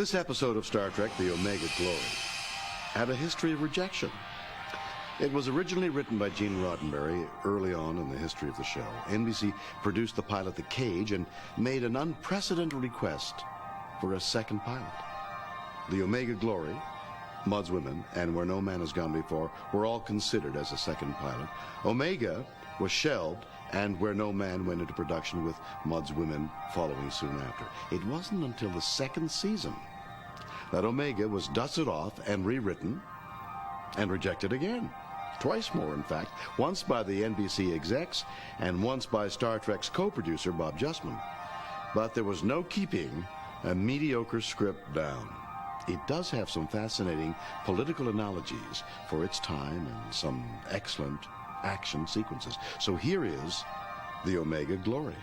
This episode of Star Trek, The Omega Glory, had a history of rejection. It was originally written by Gene Roddenberry early on in the history of the show. NBC produced the pilot The Cage and made an unprecedented request for a second pilot. The Omega Glory, Mud's Women, and Where No Man Has Gone Before were all considered as a second pilot. Omega was shelved, and Where No Man went into production with Mud's Women following soon after. It wasn't until the second season that Omega was dusted off and rewritten and rejected again. Twice more, in fact. Once by the NBC execs and once by Star Trek's co-producer, Bob Justman. But there was no keeping a mediocre script down. It does have some fascinating political analogies for its time and some excellent action sequences. So here is The Omega Glory.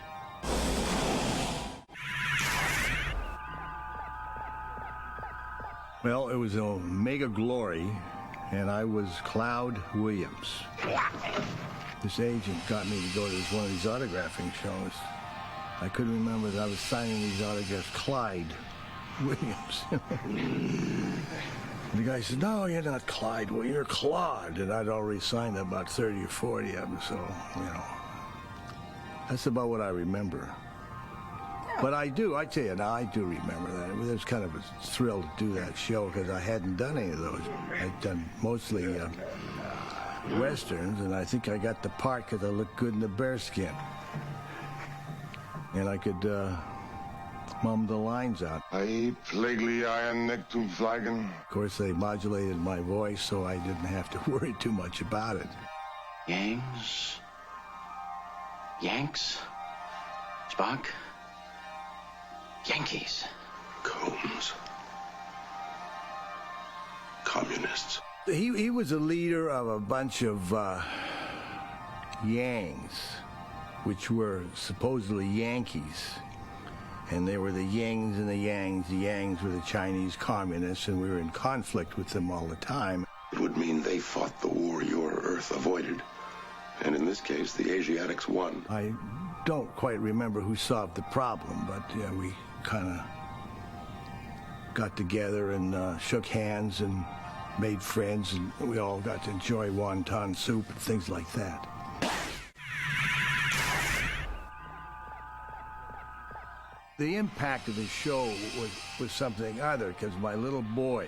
Well, it was Omega Glory, and I was Cloud Williams. This agent got me to go to one of these autographing shows. I couldn't remember that I was signing these autographs Clyde Williams. The guy said, "No, you're not Clyde, well, you're Claude." And I'd already signed about 30 or 40 of them, so, that's about what I remember. But I do remember that. It was kind of a thrill to do that show because I hadn't done any of those. I'd done mostly Westerns, and I think I got the part because I looked good in the bearskin. And I could mum the lines out. I plaguely iron neck to flagon. Of course, they modulated my voice, so I didn't have to worry too much about it. Yangs, Yanks, Spock, Yankees. Combs. Communists. He was a leader of a bunch of Yangs, which were supposedly Yankees. And they were the Yings and the Yangs. The Yangs were the Chinese communists, and we were in conflict with them all the time. It would mean they fought the war your Earth avoided. And in this case, the Asiatics won. I don't quite remember who solved the problem, but yeah, we kind of got together and shook hands and made friends, and we all got to enjoy wonton soup and things like that. The impact of the show was something other, because my little boy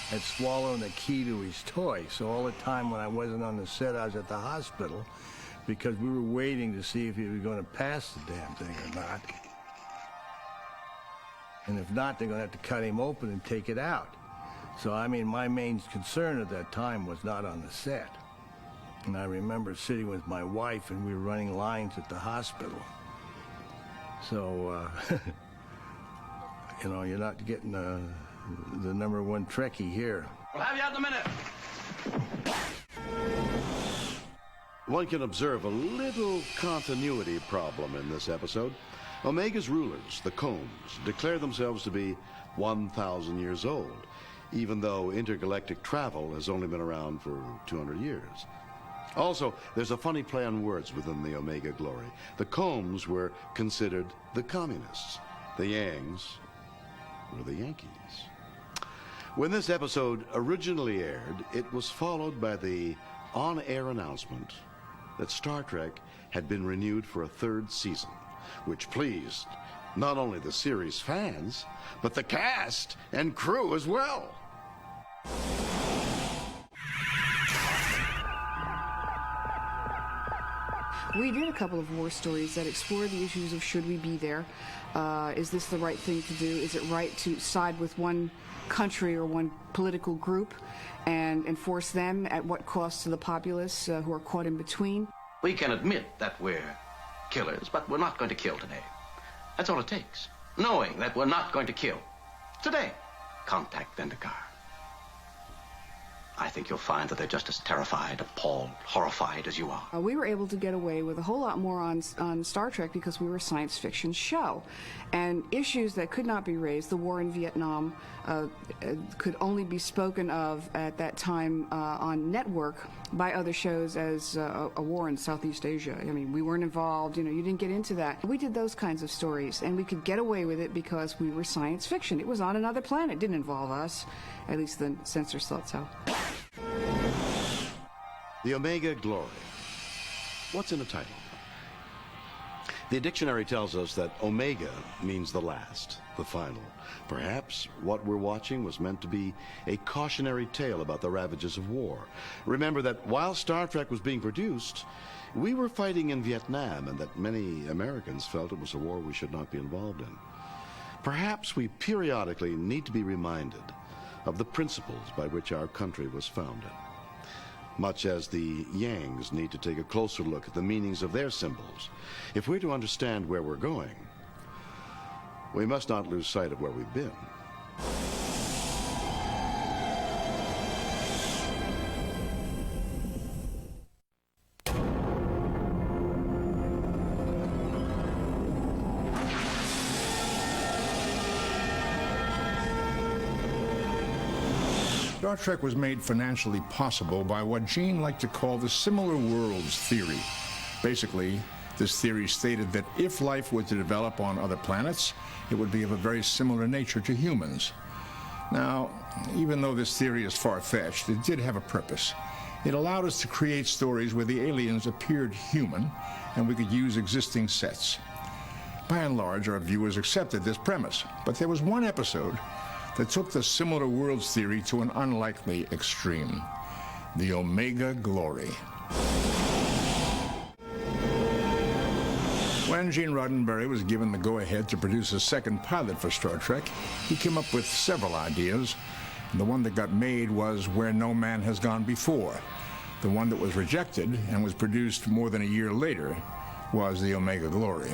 had swallowed the key to his toy. So all the time when I wasn't on the set, I was at the hospital because we were waiting to see if he was going to pass the damn thing or not. And if not, they're going to have to cut him open and take it out. So, my main concern at that time was not on the set. And I remember sitting with my wife, and we were running lines at the hospital. So, you're not getting the number one Trekkie here. We'll have you out in a minute. One can observe a little continuity problem in this episode. Omega's rulers, the Combs, declare themselves to be 1,000 years old, even though intergalactic travel has only been around for 200 years. Also, there's a funny play on words within the Omega Glory. The Combs were considered the communists. The Yangs were the Yankees. When this episode originally aired, it was followed by the on-air announcement that Star Trek had been renewed for a third season, which pleased not only the series fans, but the cast and crew as well. We did a couple of war stories that explored the issues of should we be there? Is this the right thing to do? Is it right to side with one country or one political group and enforce them at what cost to the populace who are caught in between? We can admit that we're killers, but we're not going to kill today. That's all it takes. Knowing that we're not going to kill. Today, contact Vendikar. I think you'll find that they're just as terrified, appalled, horrified as you are. We were able to get away with a whole lot more on Star Trek because we were a science fiction show. And issues that could not be raised, the war in Vietnam, could only be spoken of at that time on network by other shows as a war in Southeast Asia. I mean, we weren't involved, you know, you didn't get into that. We did those kinds of stories, and we could get away with it because we were science fiction. It was on another planet. It didn't involve us. At least the censors thought so. The Omega Glory. What's in the title? The dictionary tells us that Omega means the last, the final. Perhaps what we're watching was meant to be a cautionary tale about the ravages of war. Remember that while Star Trek was being produced, we were fighting in Vietnam, and that many Americans felt it was a war we should not be involved in. Perhaps we periodically need to be reminded of the principles by which our country was founded, much as the Yangs need to take a closer look at the meanings of their symbols. If we're to understand where we're going, we must not lose sight of where we've been. Star Trek was made financially possible by what Gene liked to call the similar worlds theory. Basically, this theory stated that if life were to develop on other planets, it would be of a very similar nature to humans. Now, even though this theory is far-fetched, it did have a purpose. It allowed us to create stories where the aliens appeared human, and we could use existing sets. By and large, our viewers accepted this premise, but there was one episode that took the similar worlds theory to an unlikely extreme: the Omega Glory. When Gene Roddenberry was given the go-ahead to produce a second pilot for Star Trek, he came up with several ideas. And the one that got made was Where No Man Has Gone Before. The one that was rejected and was produced more than a year later was the Omega Glory.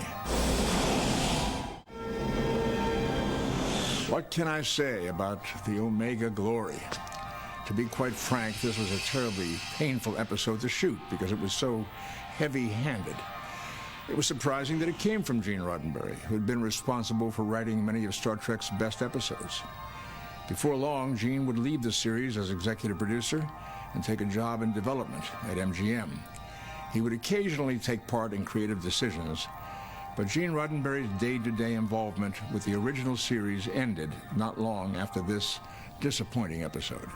What can I say about the Omega Glory? To be quite frank, this was a terribly painful episode to shoot because it was so heavy-handed. It was surprising that it came from Gene Roddenberry, who had been responsible for writing many of Star Trek's best episodes. Before long, Gene would leave the series as executive producer and take a job in development at MGM. He would occasionally take part in creative decisions, but Gene Roddenberry's day-to-day involvement with the original series ended not long after this disappointing episode.